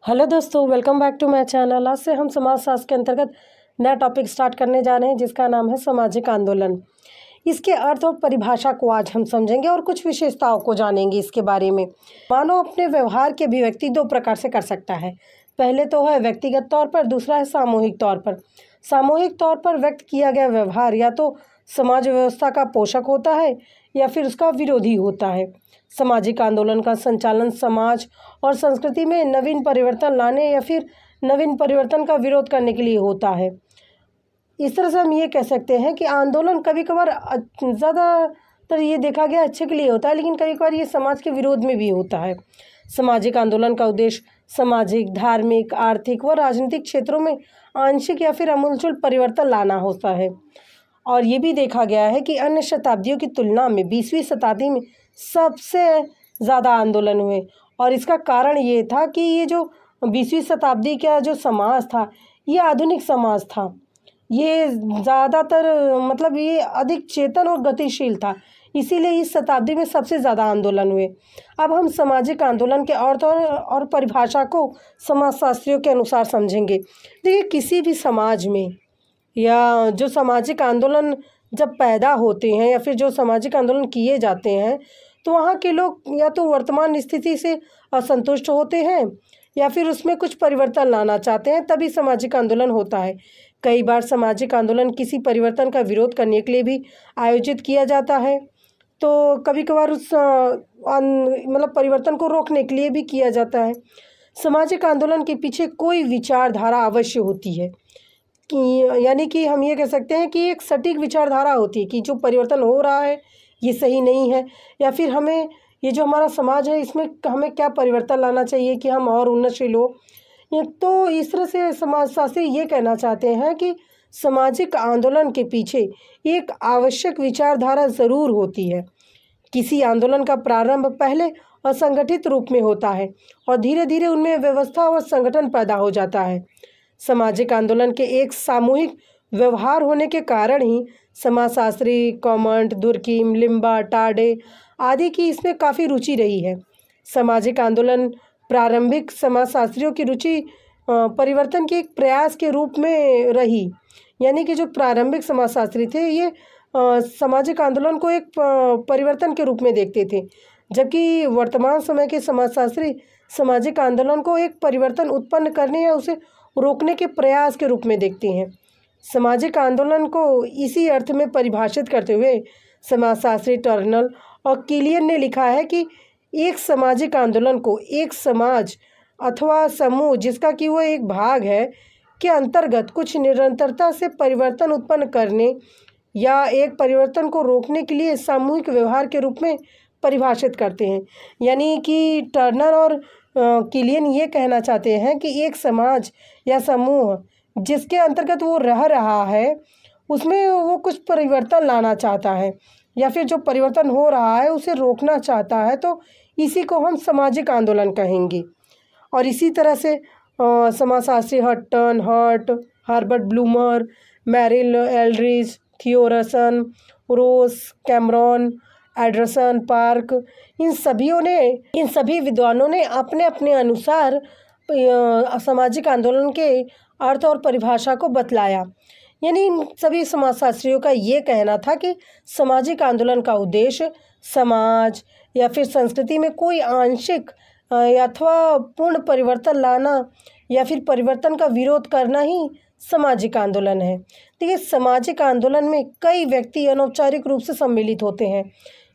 Hello दोस्तों, welcome back to my channel. आज से हम समाज शास्त्र के अंतर्गत नया टॉपिक स्टार्ट करने जा रहे हैं जिसका नाम है सामाजिक आंदोलन। इसके अर्थ और परिभाषा को आज हम समझेंगे और कुछ विशेषताओं को जानेंगे इसके बारे में। मानव अपने व्यवहार की अभिव्यक्ति दो प्रकार से कर सकता है। पहले तो है व्यक्तिगत तौर पर, दूसरा है सामूहिक तौर पर। सामूहिक तौर पर व्यक्त किया गया व्यवहार या तो समाज व्यवस्था का पोषक होता है या फिर उसका विरोधी होता है। सामाजिक आंदोलन का संचालन समाज और संस्कृति में नवीन परिवर्तन लाने या फिर नवीन परिवर्तन का विरोध करने के लिए होता है। इस तरह से हम ये कह सकते हैं कि आंदोलन कभी कभार ज़्यादातर ये देखा गया अच्छे के लिए होता है, लेकिन कभी कभार ये समाज के विरोध में भी होता है। सामाजिक आंदोलन का उद्देश्य सामाजिक, धार्मिक, आर्थिक व राजनीतिक क्षेत्रों में आंशिक या फिर आमूलचूल परिवर्तन लाना होता है। और ये भी देखा गया है कि अन्य शताब्दियों की तुलना में 20वीं शताब्दी में सबसे ज़्यादा आंदोलन हुए। और इसका कारण ये था कि ये जो 20वीं शताब्दी का जो समाज था, ये आधुनिक समाज था। ये ज़्यादातर ये अधिक चेतन और गतिशील था, इसीलिए इस शताब्दी में सबसे ज़्यादा आंदोलन हुए। अब हम सामाजिक आंदोलन के अर्थ और परिभाषा को समाजशास्त्रियों के अनुसार समझेंगे। देखिए, किसी भी समाज में या जो सामाजिक आंदोलन जब पैदा होते हैं या फिर जो सामाजिक आंदोलन किए जाते हैं, तो वहाँ के लोग या तो वर्तमान स्थिति से असंतुष्ट होते हैं या फिर उसमें कुछ परिवर्तन लाना चाहते हैं, तभी सामाजिक आंदोलन होता है। कई बार सामाजिक आंदोलन किसी परिवर्तन का विरोध करने के लिए भी आयोजित किया जाता है, तो कभी कभार उस परिवर्तन को रोकने के लिए भी किया जाता है। सामाजिक आंदोलन के पीछे कोई विचारधारा अवश्य होती है यानी कि हम ये कह सकते हैं कि एक सटीक विचारधारा होती है कि जो परिवर्तन हो रहा है ये सही नहीं है, या फिर हमें ये जो हमारा समाज है इसमें हमें क्या परिवर्तन लाना चाहिए कि हम और उन्नतशील हो। तो इस तरह से समाजशास्त्री ये कहना चाहते हैं कि सामाजिक आंदोलन के पीछे एक आवश्यक विचारधारा ज़रूर होती है। किसी आंदोलन का प्रारंभ पहले असंगठित रूप में होता है और धीरे धीरे उनमें व्यवस्था और संगठन पैदा हो जाता है। सामाजिक आंदोलन के एक सामूहिक व्यवहार होने के कारण ही समाजशास्त्री कॉमंट, दुर्कीम, लिम्बा, टाडे आदि की इसमें काफ़ी रुचि रही है। सामाजिक आंदोलन प्रारंभिक समाजशास्त्रियों की रुचि परिवर्तन के एक प्रयास के रूप में रही, यानी कि जो प्रारंभिक समाजशास्त्री थे ये सामाजिक आंदोलन को एक परिवर्तन के रूप में देखते थे, जबकि वर्तमान समय के समाजशास्त्री सामाजिक आंदोलन को एक परिवर्तन उत्पन्न करने या उसे रोकने के प्रयास के रूप में देखते हैं। सामाजिक आंदोलन को इसी अर्थ में परिभाषित करते हुए समाजशास्त्री टर्नल और किलियन ने लिखा है कि एक सामाजिक आंदोलन को एक समाज अथवा समूह जिसका कि वो एक भाग है के अंतर्गत कुछ निरंतरता से परिवर्तन उत्पन्न करने या एक परिवर्तन को रोकने के लिए सामूहिक व्यवहार के रूप में परिभाषित करते हैं। यानी कि टर्नर और किलियन ये कहना चाहते हैं कि एक समाज या समूह जिसके अंतर्गत वो रह रहा है उसमें वो कुछ परिवर्तन लाना चाहता है या फिर जो परिवर्तन हो रहा है उसे रोकना चाहता है, तो इसी को हम सामाजिक आंदोलन कहेंगे। और इसी तरह से समाजशास्त्री हटन, हर्बर्ट ब्लूमर, मैरिल एल्ड्रिज, थियोरसन, रोस, कैमरॉन, एडरसन, पार्क, इन सभी विद्वानों ने अपने अपने अनुसार सामाजिक आंदोलन के अर्थ और परिभाषा को बतलाया। यानी इन सभी समाजशास्त्रियों का ये कहना था कि सामाजिक आंदोलन का उद्देश्य समाज या फिर संस्कृति में कोई आंशिक अथवा पूर्ण परिवर्तन लाना या फिर परिवर्तन का विरोध करना ही सामाजिक आंदोलन है। देखिए, सामाजिक आंदोलन में कई व्यक्ति अनौपचारिक रूप से सम्मिलित होते हैं,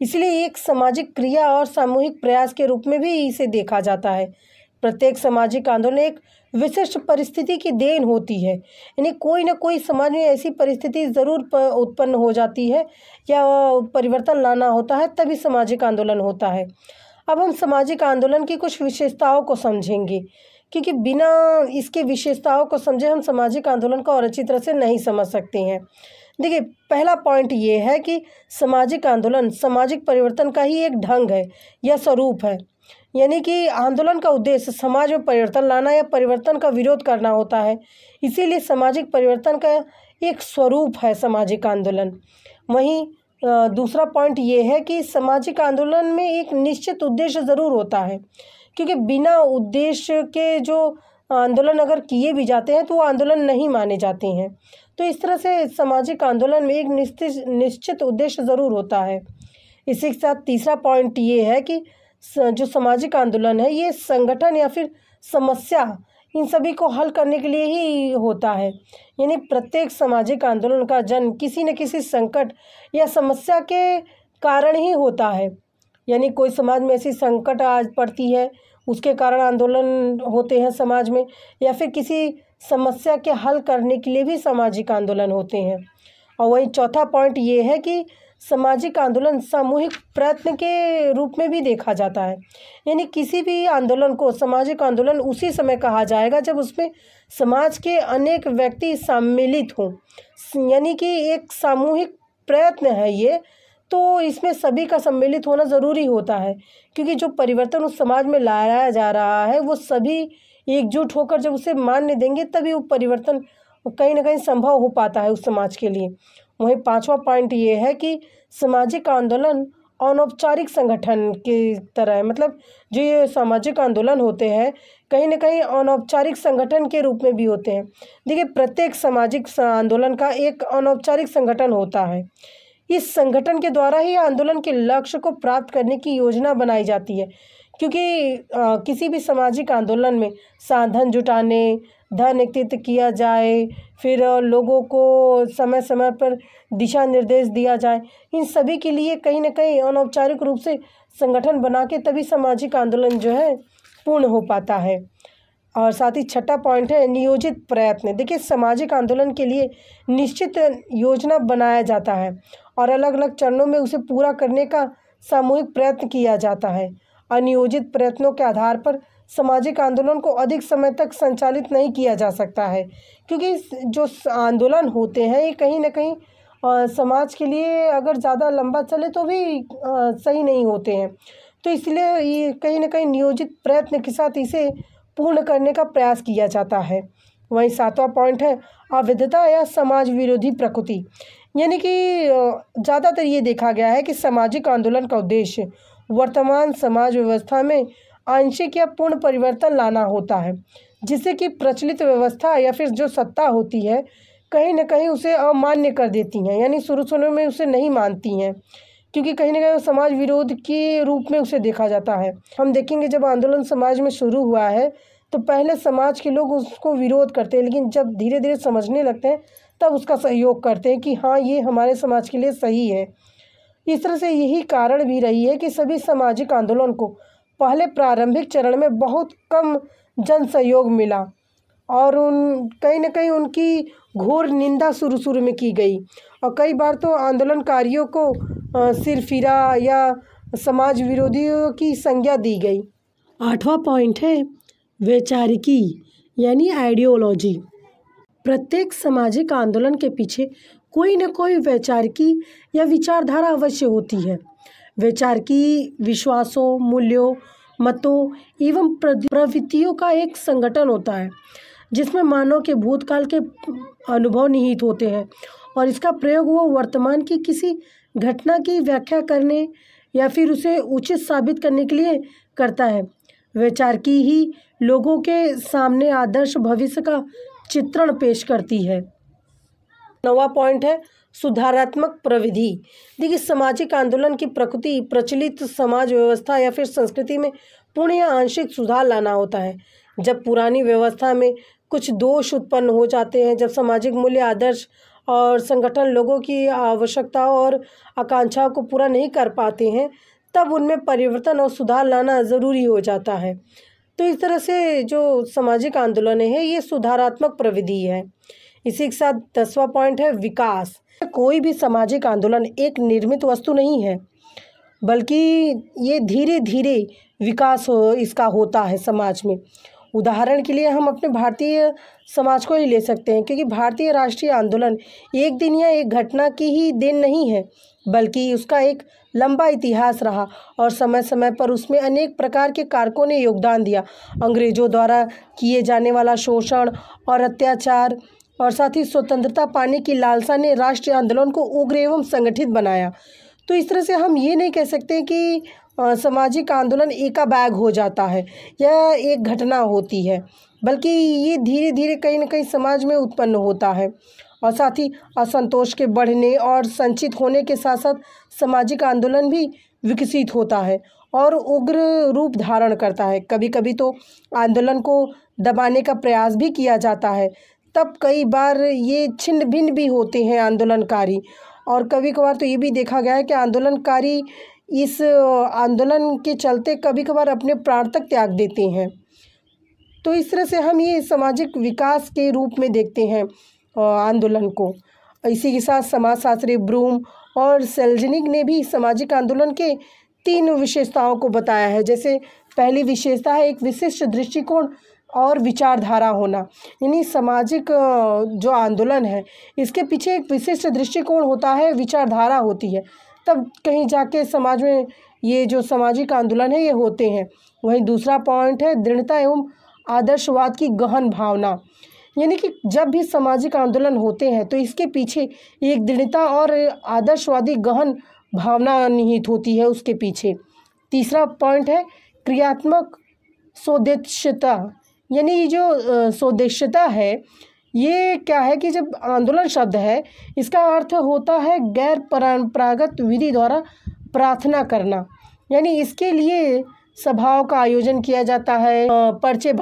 इसलिए एक सामाजिक क्रिया और सामूहिक प्रयास के रूप में भी इसे देखा जाता है। प्रत्येक सामाजिक आंदोलन एक विशिष्ट परिस्थिति की देन होती है, यानी कोई ना कोई समाज में ऐसी परिस्थिति ज़रूर उत्पन्न हो जाती है या परिवर्तन लाना होता है, तभी सामाजिक आंदोलन होता है। अब हम सामाजिक आंदोलन की कुछ विशेषताओं को समझेंगे, क्योंकि बिना इसके विशेषताओं को समझे हम सामाजिक आंदोलन को और अच्छी तरह से नहीं समझ सकते हैं। देखिए, पहला पॉइंट ये है कि सामाजिक आंदोलन सामाजिक परिवर्तन का ही एक ढंग है या स्वरूप है। यानी कि आंदोलन का उद्देश्य समाज में परिवर्तन लाना या परिवर्तन का विरोध करना होता है, इसीलिए सामाजिक परिवर्तन का एक स्वरूप है सामाजिक आंदोलन। वहीं दूसरा पॉइंट ये है कि सामाजिक आंदोलन में एक निश्चित उद्देश्य ज़रूर होता है, क्योंकि बिना उद्देश्य के जो आंदोलन अगर किए भी जाते हैं तो वो आंदोलन नहीं माने जाते हैं। तो इस तरह से सामाजिक आंदोलन में एक निश्चित उद्देश्य ज़रूर होता है। इसी के साथ तीसरा पॉइंट ये है कि जो सामाजिक आंदोलन है ये संगठन या फिर समस्या इन सभी को हल करने के लिए ही होता है। यानी प्रत्येक सामाजिक आंदोलन का जन्म किसी न किसी संकट या समस्या के कारण ही होता है। यानी कोई समाज में ऐसी संकट आज पड़ती है, उसके कारण आंदोलन होते हैं समाज में, या फिर किसी समस्या के हल करने के लिए भी सामाजिक आंदोलन होते हैं। और वही चौथा पॉइंट ये है कि सामाजिक आंदोलन सामूहिक प्रयत्न के रूप में भी देखा जाता है। यानी किसी भी आंदोलन को सामाजिक आंदोलन उसी समय कहा जाएगा जब उसमें समाज के अनेक व्यक्ति सम्मिलित हों। यानी कि एक सामूहिक प्रयत्न है ये, तो इसमें सभी का सम्मिलित होना ज़रूरी होता है, क्योंकि जो परिवर्तन उस समाज में लाया जा रहा है वो सभी एकजुट होकर जब उसे मान्य देंगे तभी वो परिवर्तन कहीं ना कहीं संभव हो पाता है उस समाज के लिए। वहीं पांचवा पॉइंट ये है कि सामाजिक आंदोलन अनौपचारिक संगठन की तरह है। मतलब जो ये सामाजिक आंदोलन होते हैं कहीं ना कहीं अनौपचारिक संगठन के रूप में भी होते हैं। देखिए, प्रत्येक सामाजिक आंदोलन का एक अनौपचारिक संगठन होता है। इस संगठन के द्वारा ही आंदोलन के लक्ष्य को प्राप्त करने की योजना बनाई जाती है, क्योंकि किसी भी सामाजिक आंदोलन में साधन जुटाने, धन एकत्रित किया जाए, फिर लोगों को समय समय पर दिशा निर्देश दिया जाए, इन सभी के लिए कहीं ना कहीं अनौपचारिक रूप से संगठन बना के तभी सामाजिक आंदोलन जो है पूर्ण हो पाता है। और साथ ही छठा पॉइंट है नियोजित प्रयत्न। देखिए, सामाजिक आंदोलन के लिए निश्चित योजना बनाया जाता है और अलग अलग चरणों में उसे पूरा करने का सामूहिक प्रयत्न किया जाता है। अनियोजित प्रयत्नों के आधार पर सामाजिक आंदोलन को अधिक समय तक संचालित नहीं किया जा सकता है, क्योंकि जो आंदोलन होते हैं ये कहीं ना कहीं समाज के लिए अगर ज़्यादा लंबा चले तो भी सही नहीं होते हैं। तो इसलिए ये कहीं ना कहीं नियोजित प्रयत्न के साथ इसे पूर्ण करने का प्रयास किया जाता है। वहीं सातवां पॉइंट है अवैधता या समाज विरोधी प्रकृति। यानी कि ज़्यादातर ये देखा गया है कि सामाजिक आंदोलन का उद्देश्य वर्तमान समाज व्यवस्था में आंशिक या पूर्ण परिवर्तन लाना होता है, जिससे कि प्रचलित व्यवस्था या फिर जो सत्ता होती है कहीं ना कहीं उसे अमान्य कर देती हैं। यानी शुरू में उसे नहीं मानती हैं, क्योंकि कहीं ना कहीं समाज विरोध के रूप में उसे देखा जाता है। हम देखेंगे जब आंदोलन समाज में शुरू हुआ है तो पहले समाज के लोग उसको विरोध करते हैं, लेकिन जब धीरे धीरे समझने लगते हैं तब उसका सहयोग करते हैं कि हाँ, ये हमारे समाज के लिए सही है। इस तरह से यही कारण भी रही है कि सभी सामाजिक आंदोलन को पहले प्रारंभिक चरण में बहुत कम जन सहयोग मिला और कहीं ना कहीं उनकी घोर निंदा शुरू में की गई, और कई बार तो आंदोलनकारियों को सिरफिरा या समाज विरोधियों की संज्ञा दी गई। आठवां पॉइंट है वैचारिकी यानी आइडियोलॉजी। प्रत्येक सामाजिक आंदोलन के पीछे कोई न कोई वैचारिकी या विचारधारा अवश्य होती है। वैचारिकी विश्वासों, मूल्यों, मतों एवं प्रवृत्तियों का एक संगठन होता है जिसमें मानव के भूतकाल के अनुभव निहित होते हैं और इसका प्रयोग वो वर्तमान की किसी घटना की व्याख्या करने या फिर उसे उचित साबित करने के लिए करता है। वैचारिकी ही लोगों के सामने आदर्श भविष्य का चित्रण पेश करती है। 9वां पॉइंट है सुधारात्मक प्रविधि। देखिए, सामाजिक आंदोलन की प्रकृति प्रचलित समाज व्यवस्था या फिर संस्कृति में पूर्ण या आंशिक सुधार लाना होता है। जब पुरानी व्यवस्था में कुछ दोष उत्पन्न हो जाते हैं, जब सामाजिक मूल्य, आदर्श और संगठन लोगों की आवश्यकताओं और आकांक्षाओं को पूरा नहीं कर पाते हैं, तब उनमें परिवर्तन और सुधार लाना ज़रूरी हो जाता है। तो इस तरह से जो सामाजिक आंदोलन है ये सुधारात्मक प्रविधि है। इसी के साथ 10वां पॉइंट है विकास। कोई भी सामाजिक आंदोलन एक निर्मित वस्तु नहीं है, बल्कि ये धीरे धीरे विकास इसका होता है समाज में। उदाहरण के लिए हम अपने भारतीय समाज को ही ले सकते हैं, क्योंकि भारतीय राष्ट्रीय आंदोलन एक दिन या एक घटना की ही देन नहीं है, बल्कि उसका एक लंबा इतिहास रहा और समय समय पर उसमें अनेक प्रकार के कारकों ने योगदान दिया। अंग्रेज़ों द्वारा किए जाने वाला शोषण और अत्याचार और साथ ही स्वतंत्रता पाने की लालसा ने राष्ट्रीय आंदोलन को उग्र एवं संगठित बनाया। तो इस तरह से हम ये नहीं कह सकते कि सामाजिक आंदोलन एकाबैग हो जाता है या एक घटना होती है, बल्कि ये धीरे धीरे कहीं ना कहीं समाज में उत्पन्न होता है और साथ ही असंतोष के बढ़ने और संचित होने के साथ साथ सामाजिक आंदोलन भी विकसित होता है और उग्र रूप धारण करता है। कभी कभी तो आंदोलन को दबाने का प्रयास भी किया जाता है, तब कई बार ये छिन्न भिन्न भी होते हैं आंदोलनकारी। और कभी कभार तो ये भी देखा गया है कि आंदोलनकारी इस आंदोलन के चलते कभी कभार अपने प्राण तक त्याग देते हैं। तो इस तरह से हम ये सामाजिक विकास के रूप में देखते हैं आंदोलन को। इसी के साथ समाजशास्त्री ब्रूम और सेल्जनिक ने भी सामाजिक आंदोलन के 3 विशेषताओं को बताया है। जैसे पहली विशेषता है एक विशिष्ट दृष्टिकोण और विचारधारा होना, यानी सामाजिक जो आंदोलन है इसके पीछे एक विशिष्ट दृष्टिकोण होता है, विचारधारा होती है, तब कहीं जाके समाज में ये जो सामाजिक आंदोलन है ये होते हैं। वहीं दूसरा पॉइंट है दृढ़ता एवं आदर्शवाद की गहन भावना, यानी कि जब भी सामाजिक आंदोलन होते हैं तो इसके पीछे एक दृढ़ता और आदर्शवादी गहन भावना निहित होती है उसके पीछे। तीसरा पॉइंट है क्रियात्मक सोदेश्यता, यानी ये जो सोदेश्यता है ये क्या है कि जब आंदोलन शब्द है इसका अर्थ होता है गैर परंपरागत विधि द्वारा प्रार्थना करना, यानी इसके लिए सभाओं का आयोजन किया जाता है, पर्चे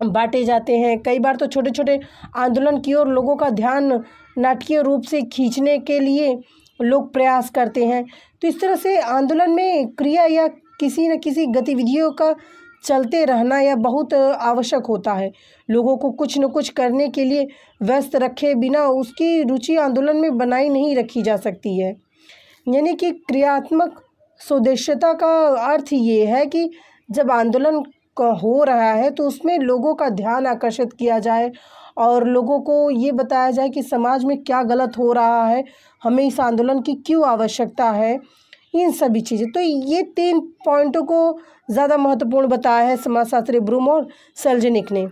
बांटे जाते हैं। कई बार तो छोटे छोटे आंदोलन की ओर लोगों का ध्यान नाटकीय रूप से खींचने के लिए लोग प्रयास करते हैं। तो इस तरह से आंदोलन में क्रिया या किसी न किसी गतिविधियों का चलते रहना यह बहुत आवश्यक होता है। लोगों को कुछ न कुछ करने के लिए व्यस्त रखे बिना उसकी रुचि आंदोलन में बनाई नहीं रखी जा सकती है। यानी कि क्रियात्मक सोदेश्यता का अर्थ ये है कि जब आंदोलन हो रहा है तो उसमें लोगों का ध्यान आकर्षित किया जाए और लोगों को ये बताया जाए कि समाज में क्या गलत हो रहा है, हमें इस आंदोलन की क्यों आवश्यकता है, इन सभी चीज़ें। तो ये 3 पॉइंटों को ज़्यादा महत्वपूर्ण बताया है समाजशास्त्री ब्रूम और सेल्जनिक ने।